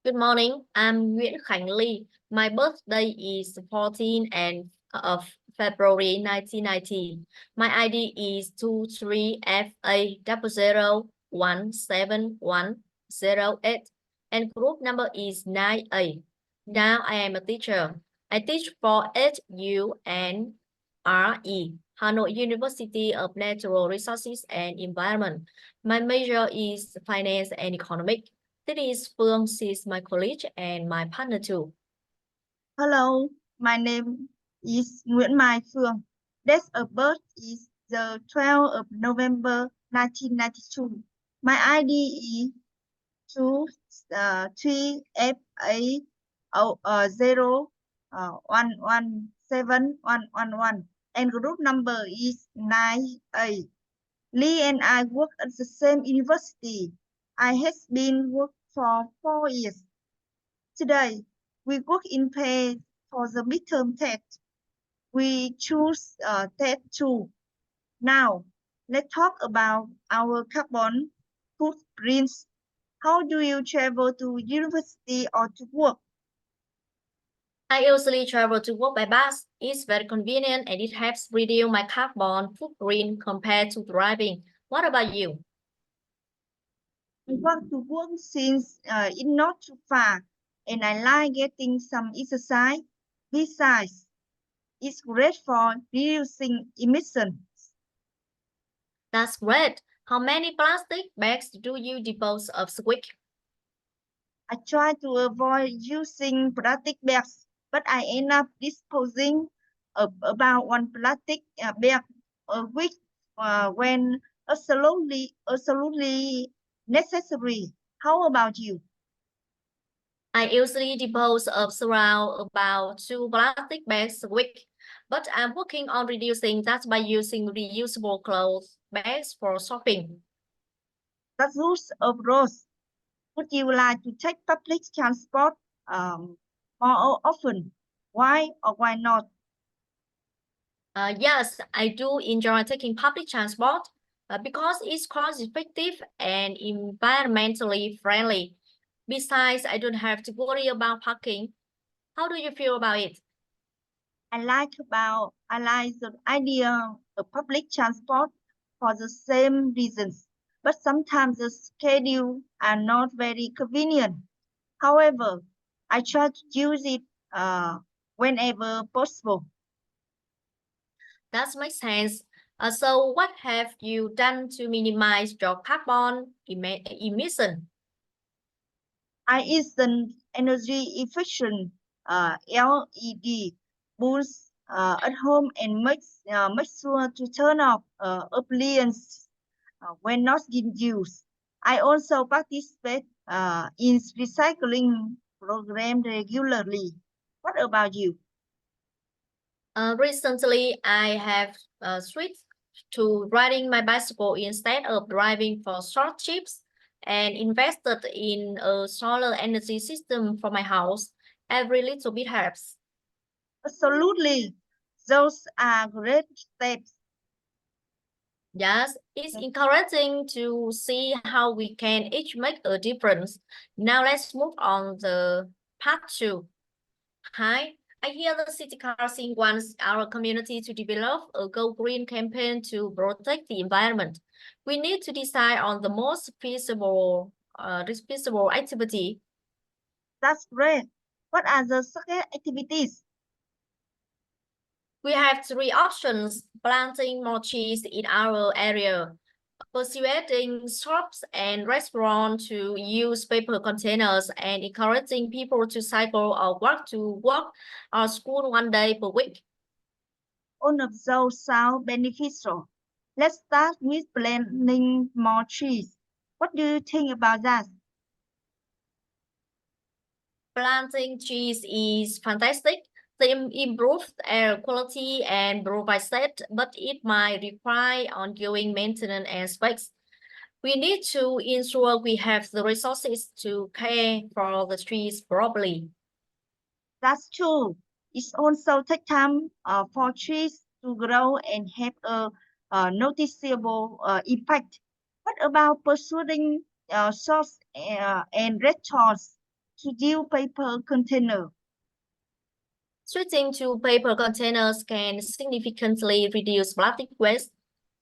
Good morning. I'm Nguyễn Khanh. My birthday is 14 and of February 1990. My ID is 23FA00017108 and group number is 9A. Now I am a teacher. I teach for HUNRE, Hanoi University of Natural Resources and Environment. My major is finance and economics. This is Phuong, she's my colleague and my partner too. Hello, my name is Nguyen Phuong. Date of birth is the 12th of November 1992. My ID is 23F A011711 and group number is 9A. Lee and I work at the same university. I has been work for 4 years. Today, we work in pay for the midterm test. We choose test 2. Now, let's talk about our carbon footprints. How do you travel to university or to work? I usually travel to work by bus. It's very convenient and it helps reduce my carbon footprint compared to driving. What about you? I want to work since it's not too far and I like getting some exercise. Besides, it's great for reducing emissions. That's great. How many plastic bags do you dispose of a week? I try to avoid using plastic bags, but I end up disposing of about one plastic bag a week when absolutely necessary. How about you? I usually dispose of around about 2 plastic bags a week, but I'm working on reducing that by using reusable clothes bags for shopping. That's rules of rose. Would you like to take public transport more often? Why or why not? Yes, I do enjoy taking public transport because it's cost-effective and environmentally friendly. Besides, I don't have to worry about parking. How do you feel about it? I like the idea of public transport for the same reasons, but sometimes the schedule are not very convenient. However, I try to use it whenever possible. That makes sense. So what have you done to minimize your carbon emission? I use the energy efficient LED bulbs at home and make sure to turn off appliances when not in use. I also participate in recycling program regularly. What about you? Recently, I have switched to riding my bicycle instead of driving for short trips and invested in a solar energy system for my house. Every little bit helps. Absolutely. Those are great steps. Yes, it's encouraging to see how we can each make a difference. Now let's move on the part 2. Hi, I hear the city council wants our community to develop a Go Green campaign to protect the environment. We need to decide on the most feasible activity. That's great. What are the second activities? We have 3 options: planting more trees in our area, persuading shops and restaurants to use paper containers, and encouraging people to cycle or walk to work or school 1 day per week. All of those sound beneficial. Let's start with planting more trees. What do you think about that? Planting trees is fantastic. They improve air quality and provide shade, but it might require ongoing maintenance and space. We need to ensure we have the resources to care for the trees properly. That's true. It's also take time for trees to grow and have a noticeable impact. What about pursuing shops and restaurants? to use paper container. Switching to paper containers can significantly reduce plastic waste,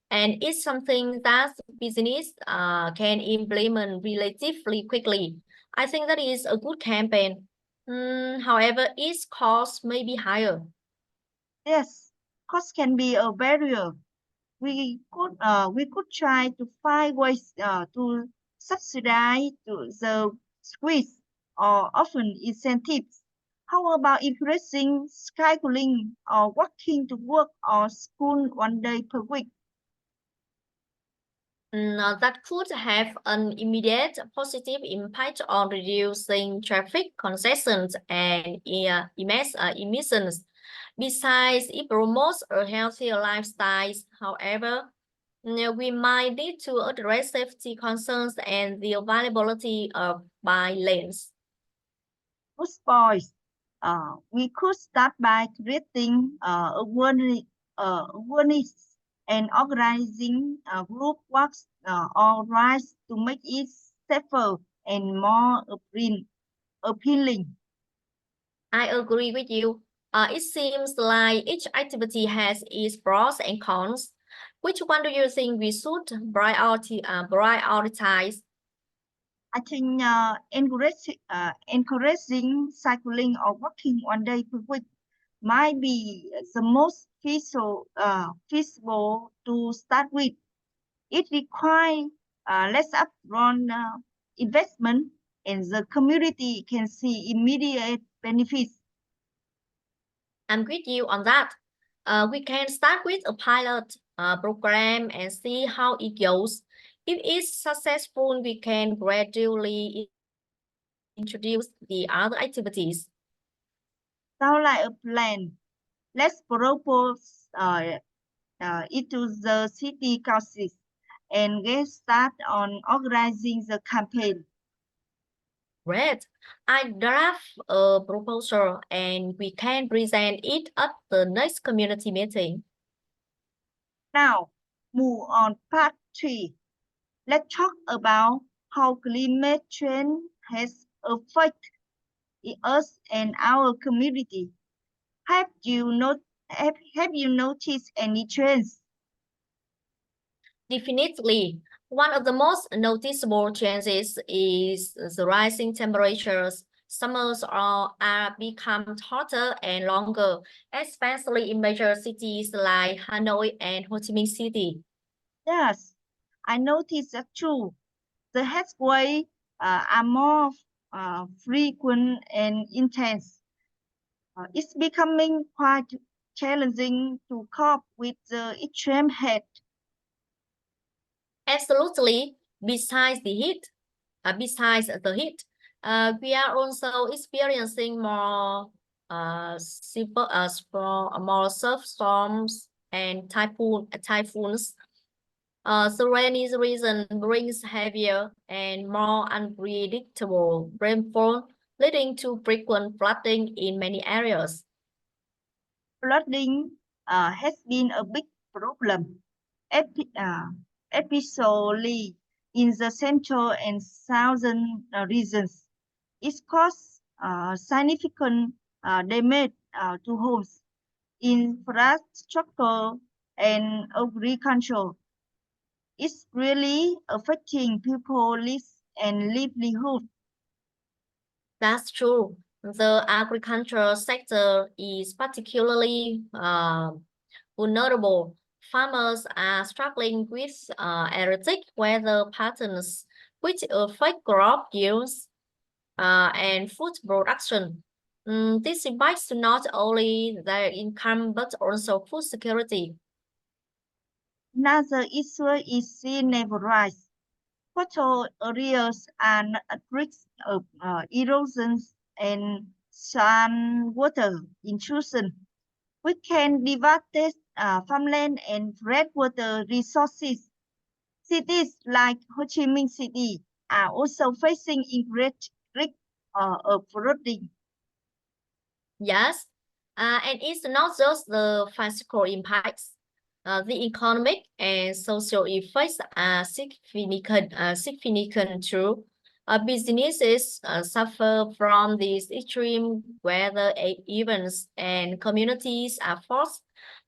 and it's something that business can implement relatively quickly. I think that is a good campaign. However, its cost may be higher. Yes, cost can be a barrier. We could try to find ways to subsidize the squeeze or often incentives. How about increasing cycling or walking to work or school 1 day per week? That could have an immediate positive impact on reducing traffic congestions and emissions. Besides, it promotes a healthier lifestyle. However, we might need to address safety concerns and the availability of bike lanes. Good boys. We could start by creating awareness and organizing group walks or rides to make it safer and more appealing. I agree with you. It seems like each activity has its pros and cons. Which one do you think we should prioritize? I think encouraging cycling or walking 1 day per week might be the most feasible to start with. It requires less upfront investment, and the community can see immediate benefits. I'm with you on that. We can start with a pilot program and see how it goes. If it's successful, we can gradually introduce the other activities. Sound like a plan. Let's propose it to the city council and get started on organizing the campaign. Great. I draft a proposal and we can present it at the next community meeting. Now, move on part 3. Let's talk about how climate change has affected us and our community. Have you noticed any trends? Definitely. One of the most noticeable changes is the rising temperatures. Summers are become hotter and longer, especially in major cities like Hanoi and Ho Chi Minh City. Yes, I noticed that too. The heatwave are more frequent and intense. It's becoming quite challenging to cope with the extreme heat. Absolutely. Besides the heat, we are also experiencing more surf storms and typhoons. The rainy season brings heavier and more unpredictable rainfall, leading to frequent flooding in many areas. Flooding has been a big problem, especially in the central and southern regions. It caused significant damage to homes, infrastructure, and agriculture. It's really affecting people's lives and livelihood. That's true. The agricultural sector is particularly vulnerable. Farmers are struggling with erratic weather patterns, which affect crop yields and food production. This impacts not only their income but also food security. Another issue is sea level rise. Coastal areas are at risk of erosion and water intrusion, which can devastate farmland and freshwater resources. Cities like Ho Chi Minh City are also facing increased risk of flooding. Yes, and it's not just the physical impacts. The economic and social effects are significant too. Businesses suffer from these extreme weather events, and communities are forced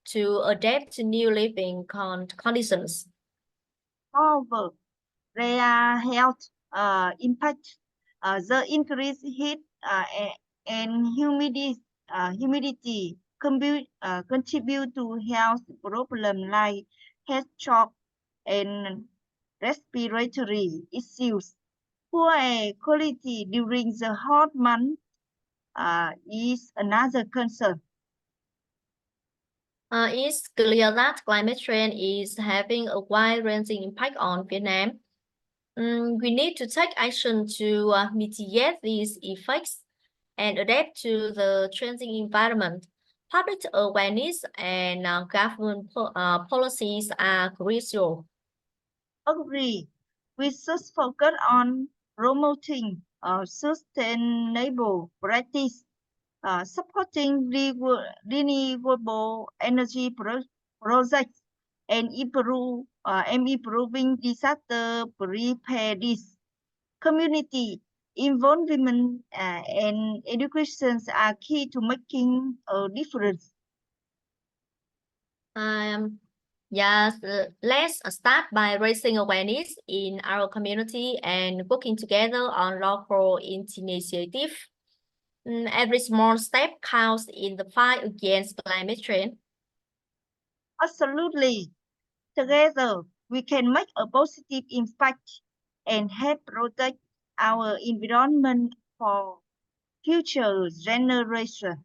to adapt to new living conditions. Moreover, their health impact, the increased heat and humidity contribute to health problems like heat shock and respiratory issues. Poor air quality during the hot months is another concern. It's clear that climate change is having a wide-ranging impact on Vietnam. We need to take action to mitigate these effects and adapt to the changing environment. Public awareness and government policies are crucial. Agree. We should focus on promoting sustainable practice, supporting renewable energy projects, and improving disaster preparedness. Community involvement and education are key to making a difference. Yes, let's start by raising awareness in our community and working together on local initiative. Every small step counts in the fight against climate change. Absolutely. Together, we can make a positive impact and help protect our environment for future generations.